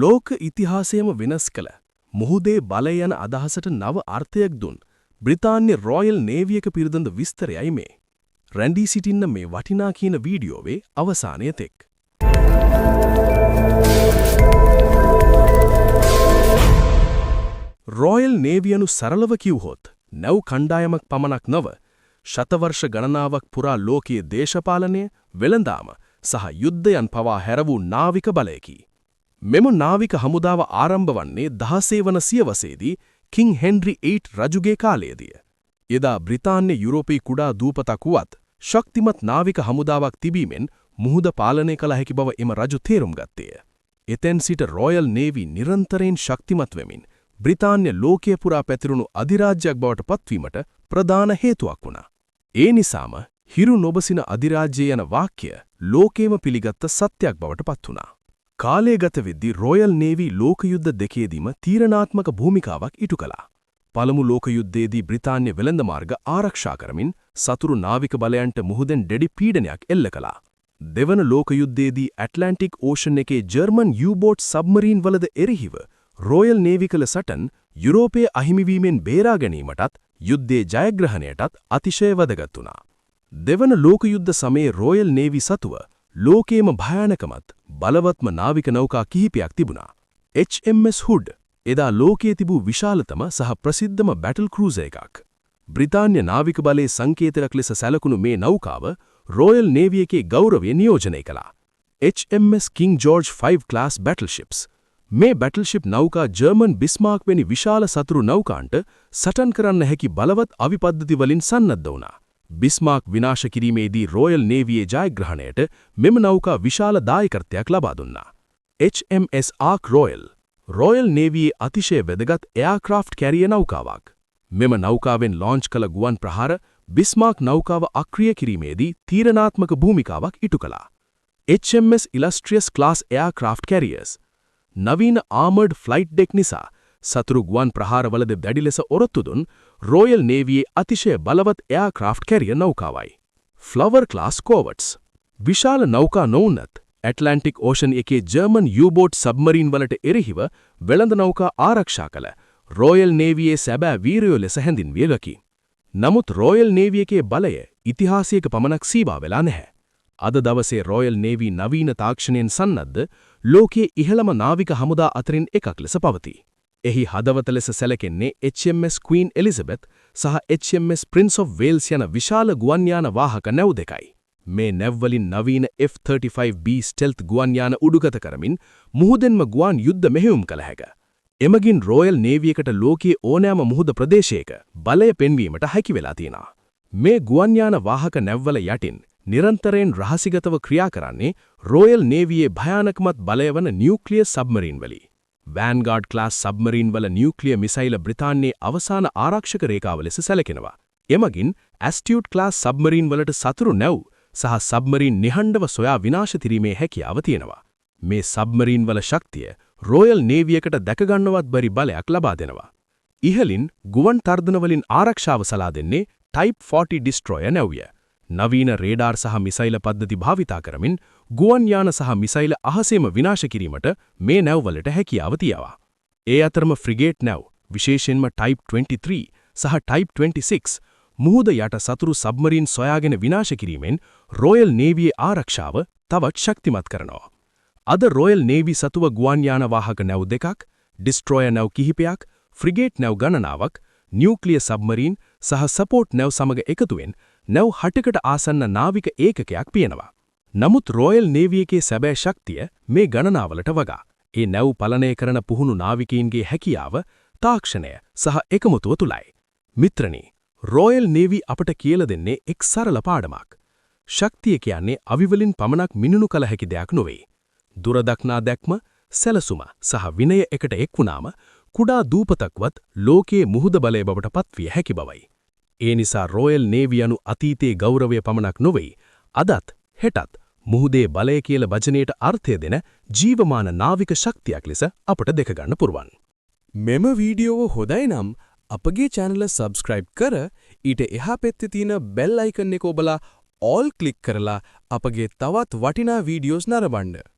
ලෝක ඉතිහාසයම වෙනස් කළ මුහුදේ බලය යන අදහසට නව අර්ථයක් දුන් බ්‍රිතාන්‍ය රොයල් නේවියක පිරිදඳ විස්තරයයි මේ. රැන්ඩී සිටින්න මේ වටිනා කියන වීඩියෝවේ අවසානය තෙක්. රොයල් නේවියනු සරලව කිව්හොත් නැව් කණ්ඩායමක් පමණක් නොව ශතවර්ෂ ගණනාවක් පුරා ලෝකයේ දේශපාලනය, වෙළඳාම සහ යුද්ධයන් පවා හැරවූ නාවික බලයකි. මෙම නාවික හමුදාව ආරම්භ වන්නේ 16 වන සියවසේදී කිං හෙන්රි 8 රජුගේ කාලයේදී. එදා බ්‍රිතාන්‍ය යුරෝපීය කුඩා දූපතක් වුවත් ශක්තිමත් නාවික හමුදාවක් තිබීමෙන් මුහුද පාලනය කළ හැකි බව එම රජු තේරුම් ගත්තේය. එතෙන් සිට රොයල් නේවි නිරන්තරයෙන් ශක්තිමත් වෙමින් බ්‍රිතාන්‍ය ලෝකයේ පුරා පැතිරුණු අධිරාජ්‍යයක් බවට පත්වීමට ප්‍රධාන හේතුවක් වුණා. ඒ නිසාම හිරු නොබසින අධිරාජ්‍ය යන වාක්‍ය ලෝකේම පිළිගත් සත්‍යයක් බවට පත් වුණා. කාලය ගත වෙද්දී රොයල් නේවි ලෝක යුද්ධ දෙකේදීම තීරණාත්මක භූමිකාවක් ඉටු කළා. පළමු ලෝක යුද්ධයේදී බ්‍රිතාන්‍ය වෙළඳ මාර්ග ආරක්ෂා කරමින් සතුරු නාවික බලයන්ට මුහුදෙන් දැඩි පීඩනයක් එල්ල කළා. දෙවන ලෝක යුද්ධයේදී ඇට්ලාන්ටික් ඕෂන් එකේ ජර්මන් යූ-බෝට් සබ්මරීන් වලද එරෙහිව රොයල් නේවි කළ සටන් යුරෝපයේ අහිමිවීමෙන් බේරා ගැනීමටත් යුද්ධයේ ජයග්‍රහණයටත් අතිශය වැදගත් වුණා. දෙවන ලෝක යුද්ධ සමයේ රොයල් නේවි සතුව ලෝකේම භයානකමත් බලවත්ම නාවික නෞකා කිහිපයක් තිබුණා. HMS හුඩ් එදා ලෝකයේ තිබූ විශාලතම සහ ප්‍රසිද්ධම බැටල් ක්‍රූසර් එකක්. බ්‍රිතාන්‍ය නාවික බලයේ සංකේතයක් ලෙස සැලකුණු මේ නෞකාව රොයල් නේවියකේ ගෞරවය නියෝජනය කළා. HMS King George V class battleships. මේ බැටල්ෂිප් නෞකා ජර්මන් බිස්මාර්ක් වැනි විශාල සතුරු නෞකාන්ට සටන් කරන්න හැකි බලවත් අවිපද්ධති වලින් සන්නද්ධ වුණා. බිස්මාර්ක් විනාශ කිරීමේදී රොයල් නේවියේ ජයග්‍රහණයට මෙම නෞකා විශාල දායකත්වයක් ලබා දුන්නා. HMS Ark Royal රොයල් නේවියේ අතිශය වැදගත් එයාක්‍රාෆ්ට් කැරියර් නෞකාවක්. මෙම නෞකාවෙන් ලොන්ච් කළ ගුවන් ප්‍රහාර බිස්මාර්ක් නෞකාව අක්‍රිය කිරීමේදී තීරණාත්මක භූමිකාවක් ඉටු කළා. HMS Illustrious Class Aircraft Carriers නවීන ආමර්ඩ් ෆ්ලයිට් ඩෙක් නිසා සතුරු ගුවන් ප්‍රහාරවලද දැඩි ලෙස ඔරොත්තු දුන් රොයල් නේවියේ අතිශය බලවත් එයාක්‍රාෆ්ට් කැරියර් නෞකාවයි. ෆ්ලවර් ක්ලාස් කෝවට්ස් විශාල නෞකා නොවුනත් ඇට්ලාන්ටික් ඕෂන් එකේ ජර්මන් යූ-බෝට් සබ්මරීන් වලට එරෙහිව වෙළඳ නෞකා ආරක්ෂා කළ රොයල් නේවියේ සැබෑ වීරයෝ ලෙස හැඳින්විය හැකි. නමුත් රොයල් නේවියකේ බලය ඉතිහාසයක පමණක් සීමා වෙලා නැහැ. අද දවසේ රොයල් නේවි නවීන තාක්ෂණයෙන් සන්නද්ධ ලෝකයේ ඉහළම නාවික හමුදා අතරින් එකක් ලෙස පවතී. එහි හදවත ලෙස සැලකෙන්නේ HMS Queen Elizabeth සහ HMS Prince of Wales යන විශාල ගුවන් යාන වාහක නැව් දෙකයි. මේ නැව්වලින් නවීන F-35B ස්ටෙල්ත් ගුවන් යාන උඩුගත කරමින් මුහුදෙන්ම ගුවන් යුද්ධ මෙහෙයුම් කළ හැක. එමගින් රොයල් නේවියකට ලෝකයේ ඕනෑම මුහුද ප්‍රදේශයක බලය පෙන්වීමට හැකි වෙලා තියෙනවා. මේ ගුවන් යාන වාහක නැව්වල යටින් නිරන්තරයෙන් රහසිගතව ක්‍රියා කරන්නේ රොයල් නේවියේ භයානකමත් බලය වන නියුක්ලියර් සබ්මරීන් වලි. වෑන්ගාඩ් ක්ලාස් සබ්මරීන් වල නියුක්ලියර් මිසයිල බ්‍රිතාන්‍යයේ අවසාන ආරක්ෂක රේඛාව ලෙස සැලකෙනවා. එමගින් ඇස්ටියුට් ක්ලාස් සබ්මරීන් වලට සතුරු නැව් සහ සබ්මරීන් නිහඬව සොයා විනාශ කිරීමේ හැකියාව තියෙනවා. මේ සබ්මරීන් වල ශක්තිය රොයල් නේවියකට දැකගන්නවත් බැරි බලයක් ලබා දෙනවා. ඉහළින් ගුවන් තර්ධන වලින් ආරක්ෂාව සලා දෙන්නේ Type 40 ඩිස්ට්‍රොයර් නැව්ය. නවීන රේඩාර් සහ මිසයිල පද්ධති භාවිතා කරමින් ගුවන් යාන සහ මිසයිල අහසේම විනාශ කිරීමට මේ නැව්වලට හැකියාව තියෙනවා. ඒ අතරම ෆ්‍රිගේට් නැව් විශේෂයෙන්ම Type 23 සහ Type 26 මුහුද යට සතුරු සබ්මරීන් සොයාගෙන විනාශ කිරීමෙන් රොයල් නේවියේ ආරක්ෂාව තවත් ශක්තිමත් කරනවා. අද රොයල් නේවි සතුව ගුවන් යාන වාහක නැව් දෙකක්, ඩිස්ට්‍රොයර් නැව් කිහිපයක්, ෆ්‍රිගේට් නැව් ගණනාවක්, නියුක්ලියර් සබ්මරීන් සහ සපෝට් නැව් සමග එකතුවෙන් නැව් 8කට ආසන්න නාවික ඒකකයක් පියනවා. නමුත් රොයල් නේවියකේ සැබෑ ශක්තිය මේ ගණනාවලට වගා. ඒ නැව් පලනය කරන පුහුණු නාවිකයින්ගේ හැකියාව, තාක්ෂණය සහ එකමුතුව තුලයි. මිත්‍රනි, රොයල් නේවි අපට කියලා දෙන්නේ එක් සරල පාඩමක්. ශක්තිය කියන්නේ අවිවලින් පමණක් මිනුණු කළ හැකි දෙයක් නොවේ. දුරදක්නා දැක්ම, සැලසුම සහ විනය එකට එක් වුණාම කුඩා දූපතක්වත් ලෝකයේ මුහුද බලය බවට පත්විය හැකි බවයි. ඒ නිසා රොයල් නේවි යනු අතීතයේ ගෞරවය පමණක් නොවේ, අදත් හෙටත් මුහුදේ බලය කියලා වචනයට අර්ථය දෙන ජීවමාන නාවික ශක්තියක් ලෙස අපට දෙක ගන්න පුරුවන්. මෙම වීඩියෝව හොඳයි නම් අපගේ channel subscribe කර ඊට එහා පැත්තේ තියෙන bell icon එක ඔබලා all click කරලා අපගේ තවත් වටිනා වීඩියෝස් නරඹන්න.